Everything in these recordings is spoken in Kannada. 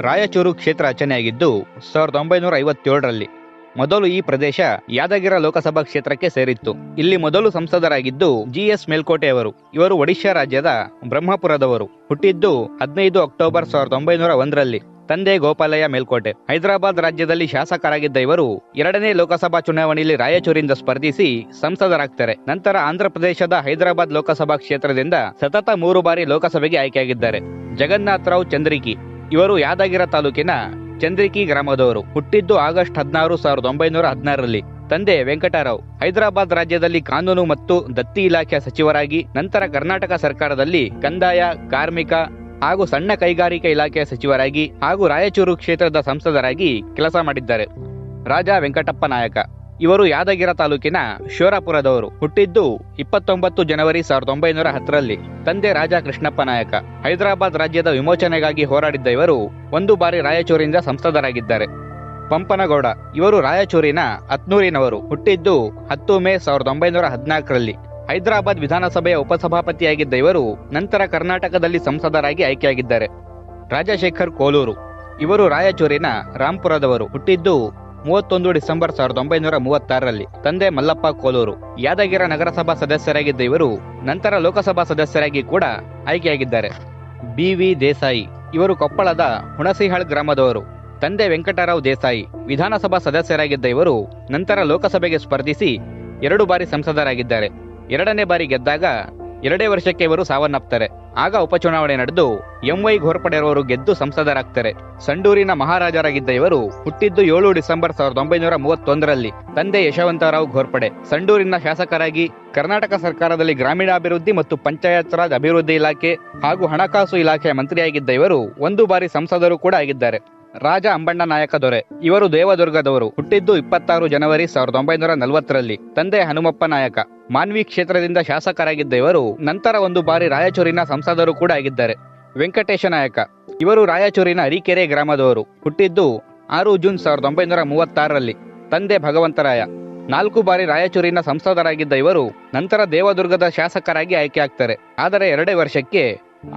ರಾಯಚೂರು ಕ್ಷೇತ್ರ ರಚನೆಯಾಗಿದ್ದು 1957ರಲ್ಲಿ. ಮೊದಲು ಈ ಪ್ರದೇಶ ಯಾದಗಿರ ಲೋಕಸಭಾ ಕ್ಷೇತ್ರಕ್ಕೆ ಸೇರಿತ್ತು. ಇಲ್ಲಿ ಮೊದಲು ಸಂಸದರಾಗಿದ್ದು ಜಿ.ಎಸ್. ಮೇಲ್ಕೋಟೆಯವರು. ಇವರು ಒಡಿಶಾ ರಾಜ್ಯದ ಬ್ರಹ್ಮಪುರದವರು. ಹುಟ್ಟಿದ್ದು 15 ಅಕ್ಟೋಬರ್ 1901ರಲ್ಲಿ. ತಂದೆ ಗೋಪಾಲಯ್ಯ ಮೇಲ್ಕೋಟೆ. ಹೈದರಾಬಾದ್ ರಾಜ್ಯದಲ್ಲಿ ಶಾಸಕರಾಗಿದ್ದ ಇವರು 2ನೇ ಲೋಕಸಭಾ ಚುನಾವಣೆಯಲ್ಲಿ ರಾಯಚೂರಿಂದ ಸ್ಪರ್ಧಿಸಿ ಸಂಸದರಾಗ್ತಾರೆ. ನಂತರ ಆಂಧ್ರಪ್ರದೇಶದ ಹೈದರಾಬಾದ್ ಲೋಕಸಭಾ ಕ್ಷೇತ್ರದಿಂದ ಸತತ 3 ಬಾರಿ ಲೋಕಸಭೆಗೆ ಆಯ್ಕೆಯಾಗಿದ್ದಾರೆ. ಜಗನ್ನಾಥರಾವ್ ಚಂದ್ರಿಕಿ. ಇವರು ಯಾದಗಿರ ತಾಲೂಕಿನ ಚಂದ್ರಿಕಿ ಗ್ರಾಮದವರು. ಹುಟ್ಟಿದ್ದು ಆಗಸ್ಟ್ 16, 1916ರಲ್ಲಿ. ತಂದೆ ವೆಂಕಟರಾವ್. ಹೈದರಾಬಾದ್ ರಾಜ್ಯದಲ್ಲಿ ಕಾನೂನು ಮತ್ತು ದತ್ತಿ ಇಲಾಖೆಯ ಸಚಿವರಾಗಿ, ನಂತರ ಕರ್ನಾಟಕ ಸರ್ಕಾರದಲ್ಲಿ ಕಂದಾಯ, ಕಾರ್ಮಿಕ ಹಾಗೂ ಸಣ್ಣ ಕೈಗಾರಿಕೆ ಇಲಾಖೆಯ ಸಚಿವರಾಗಿ ಹಾಗೂ ರಾಯಚೂರು ಕ್ಷೇತ್ರದ ಸಂಸದರಾಗಿ ಕೆಲಸ ಮಾಡಿದ್ದಾರೆ. ರಾಜ ವೆಂಕಟಪ್ಪ ನಾಯಕ. ಇವರು ಯಾದಗಿರ ತಾಲೂಕಿನ ಶೋರಾಪುರದವರು. ಹುಟ್ಟಿದ್ದು 29 ಜನವರಿ 1910ರಲ್ಲಿ. ತಂದೆ ರಾಜ ಕೃಷ್ಣಪ್ಪ ನಾಯಕ. ಹೈದರಾಬಾದ್ ರಾಜ್ಯದ ವಿಮೋಚನೆಗಾಗಿ ಹೋರಾಡಿದ್ದ ಇವರು 1 ಬಾರಿ ರಾಯಚೂರಿನಿಂದ ಸಂಸದರಾಗಿದ್ದಾರೆ. ಪಂಪನಗೌಡ. ಇವರು ರಾಯಚೂರಿನ ಹತ್ನೂರಿನವರು. ಹುಟ್ಟಿದ್ದು 10 ಮೇ 1914ರಲ್ಲಿ. ಹೈದರಾಬಾದ್ ವಿಧಾನಸಭೆಯ ಉಪಸಭಾಪತಿಯಾಗಿದ್ದ ಇವರು ನಂತರ ಕರ್ನಾಟಕದಲ್ಲಿ ಸಂಸದರಾಗಿ ಆಯ್ಕೆಯಾಗಿದ್ದಾರೆ. ರಾಜಶೇಖರ್ ಕೋಲೂರು. ಇವರು ರಾಯಚೂರಿನ ರಾಂಪುರದವರು. ಹುಟ್ಟಿದ್ದು 31 ಡಿಸೆಂಬರ್ 1936ರಲ್ಲಿ. ತಂದೆ ಮಲ್ಲಪ್ಪ ಕೋಲೂರು. ಯಾದಗಿರ ನಗರಸಭಾ ಸದಸ್ಯರಾಗಿದ್ದ ಇವರು ನಂತರ ಲೋಕಸಭಾ ಸದಸ್ಯರಾಗಿ ಕೂಡ ಆಯ್ಕೆಯಾಗಿದ್ದಾರೆ. ಬಿ.ವಿ. ದೇಸಾಯಿ. ಇವರು ಕೊಪ್ಪಳದ ಹುಣಸಿಹಾಳ್ ಗ್ರಾಮದವರು. ತಂದೆ ವೆಂಕಟರಾವ್ ದೇಸಾಯಿ. ವಿಧಾನಸಭಾ ಸದಸ್ಯರಾಗಿದ್ದ ಇವರು ನಂತರ ಲೋಕಸಭೆಗೆ ಸ್ಪರ್ಧಿಸಿ 2 ಬಾರಿ ಸಂಸದರಾಗಿದ್ದಾರೆ. 2ನೇ ಬಾರಿ ಗೆದ್ದಾಗ 2 ವರ್ಷಕ್ಕೆ ಇವರು ಸಾವನ್ನಪ್ತಾರೆ. ಆಗ ಉಪಚುನಾವಣೆ ನಡೆದು ಎಂ.ವೈ. ಘೋರ್ಪಡೆರವರು ಗೆದ್ದು ಸಂಸದರಾಗ್ತಾರೆ. ಸಂಡೂರಿನ ಮಹಾರಾಜರಾಗಿದ್ದ ಇವರು ಹುಟ್ಟಿದ್ದು 7 ಡಿಸೆಂಬರ್ 1931ರಲ್ಲಿ. ತಂದೆ ಯಶವಂತರಾವ್ ಘೋರ್ಪಡೆ. ಸಂಡೂರಿನ ಶಾಸಕರಾಗಿ ಕರ್ನಾಟಕ ಸರ್ಕಾರದಲ್ಲಿ ಗ್ರಾಮೀಣಾಭಿವೃದ್ಧಿ ಮತ್ತು ಪಂಚಾಯತ್ ರಾಜ್ ಅಭಿವೃದ್ಧಿ ಇಲಾಖೆ ಹಾಗೂ ಹಣಕಾಸು ಇಲಾಖೆಯ ಮಂತ್ರಿಯಾಗಿದ್ದ ಇವರು 1 ಬಾರಿ ಸಂಸದರು ಕೂಡ ಆಗಿದ್ದಾರೆ. ರಾಜ ಅಂಬಣ್ಣ ನಾಯಕ ದೊರೆ. ಇವರು ದೇವದುರ್ಗದವರು. ಹುಟ್ಟಿದ್ದು 26 ಜನವರಿ 1940ರಲ್ಲಿ. ತಂದೆ ಹನುಮಪ್ಪ ನಾಯಕ. ಮಾನ್ವಿ ಕ್ಷೇತ್ರದಿಂದ ಶಾಸಕರಾಗಿದ್ದ ಇವರು ನಂತರ 1 ಬಾರಿ ರಾಯಚೂರಿನ ಸಂಸದರು ಕೂಡ ಆಗಿದ್ದಾರೆ. ವೆಂಕಟೇಶ ನಾಯಕ. ಇವರು ರಾಯಚೂರಿನ ಅರಿಕೆರೆ ಗ್ರಾಮದವರು. ಹುಟ್ಟಿದ್ದು 6 ಜೂನ್ 1936ರಲ್ಲಿ. ತಂದೆ ಭಗವಂತರಾಯ. 4 ಬಾರಿ ರಾಯಚೂರಿನ ಸಂಸದರಾಗಿದ್ದ ಇವರು ನಂತರ ದೇವದುರ್ಗದ ಶಾಸಕರಾಗಿ ಆಯ್ಕೆಯಾಗ್ತಾರೆ. ಆದರೆ 2 ವರ್ಷಕ್ಕೆ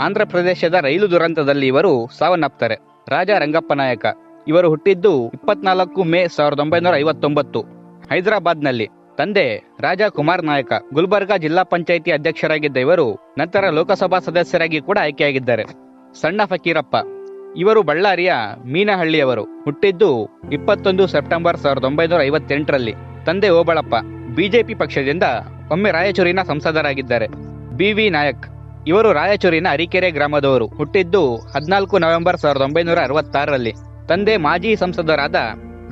ಆಂಧ್ರಪ್ರದೇಶದ ರೈಲು ದುರಂತದಲ್ಲಿ ಇವರು ಸಾವನ್ನಪ್ತಾರೆ. ರಾಜ ರಂಗಪ್ಪ ನಾಯಕ. ಇವರು ಹುಟ್ಟಿದ್ದು 24 ಮೇ 1959 ಹೈದರಾಬಾದ್ನಲ್ಲಿ. ತಂದೆ ರಾಜ ಕುಮಾರ್ ನಾಯಕ. ಗುಲ್ಬರ್ಗಾ ಜಿಲ್ಲಾ ಪಂಚಾಯಿತಿ ಅಧ್ಯಕ್ಷರಾಗಿದ್ದ ಇವರು ನಂತರ ಲೋಕಸಭಾ ಸದಸ್ಯರಾಗಿ ಕೂಡ ಆಯ್ಕೆಯಾಗಿದ್ದಾರೆ. ಸಣ್ಣ ಫಕೀರಪ್ಪ. ಇವರು ಬಳ್ಳಾರಿಯ ಮೀನಹಳ್ಳಿಯವರು. ಹುಟ್ಟಿದ್ದು 21 ಸೆಪ್ಟೆಂಬರ್ 1958ರಲ್ಲಿ. ತಂದೆ ಓಬಳಪ್ಪ. ಬಿಜೆಪಿ ಪಕ್ಷದಿಂದ ಒಮ್ಮೆ ರಾಯಚೂರಿನ ಸಂಸದರಾಗಿದ್ದಾರೆ. ಬಿ.ವಿ. ನಾಯಕ್. ಇವರು ರಾಯಚೂರಿನ ಅರಿಕೆರೆ ಗ್ರಾಮದವರು. ಹುಟ್ಟಿದ್ದು 14 ನವೆಂಬರ್ 1966ರಲ್ಲಿ. ತಂದೆ ಮಾಜಿ ಸಂಸದರಾದ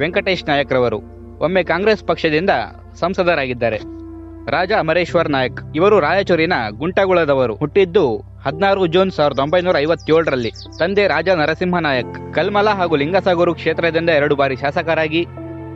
ವೆಂಕಟೇಶ್ ನಾಯಕ್ರವರು. ಒಮ್ಮೆ ಕಾಂಗ್ರೆಸ್ ಪಕ್ಷದಿಂದ ಸಂಸದರಾಗಿದ್ದಾರೆ. ರಾಜ ಅಮರೇಶ್ವರ್ ನಾಯಕ್. ಇವರು ರಾಯಚೂರಿನ ಗುಂಟಗುಳದವರು. ಹುಟ್ಟಿದ್ದು 16 ಜೂನ್ 1957ರಲ್ಲಿ. ತಂದೆ ರಾಜ ನರಸಿಂಹ ನಾಯಕ್. ಕಲ್ಮಲ ಹಾಗೂ ಲಿಂಗಸಗೂರು ಕ್ಷೇತ್ರದಿಂದ 2 ಬಾರಿ ಶಾಸಕರಾಗಿ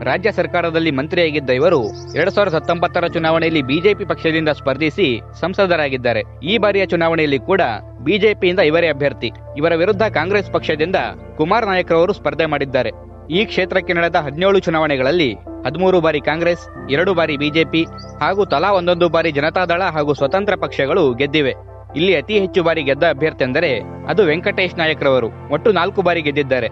ರಾಜ್ಯ ಸರ್ಕಾರದಲ್ಲಿ ಮಂತ್ರಿಯಾಗಿದ್ದ ಇವರು 2019ರ ಚುನಾವಣೆಯಲ್ಲಿ ಬಿಜೆಪಿ ಪಕ್ಷದಿಂದ ಸ್ಪರ್ಧಿಸಿ ಸಂಸದರಾಗಿದ್ದಾರೆ. ಈ ಬಾರಿಯ ಚುನಾವಣೆಯಲ್ಲಿ ಕೂಡ ಬಿಜೆಪಿಯಿಂದ ಇವರೇ ಅಭ್ಯರ್ಥಿ. ಇವರ ವಿರುದ್ಧ ಕಾಂಗ್ರೆಸ್ ಪಕ್ಷದಿಂದ ಕುಮಾರ್ ನಾಯಕ್ರವರು ಸ್ಪರ್ಧೆ ಮಾಡಿದ್ದಾರೆ. ಈ ಕ್ಷೇತ್ರಕ್ಕೆ ನಡೆದ 17 ಚುನಾವಣೆಗಳಲ್ಲಿ 13 ಬಾರಿ ಕಾಂಗ್ರೆಸ್, 2 ಬಾರಿ ಬಿಜೆಪಿ ಹಾಗೂ ತಲಾ 1 ಬಾರಿ ಜನತಾದಳ ಹಾಗೂ ಸ್ವತಂತ್ರ ಪಕ್ಷಗಳು ಗೆದ್ದಿವೆ. ಇಲ್ಲಿ ಅತಿ ಹೆಚ್ಚು ಬಾರಿ ಗೆದ್ದ ಅಭ್ಯರ್ಥಿ ಎಂದರೆ ಅದು ವೆಂಕಟೇಶ್ ನಾಯಕ್ರವರು. ಒಟ್ಟು 4 ಬಾರಿ ಗೆದ್ದಿದ್ದಾರೆ.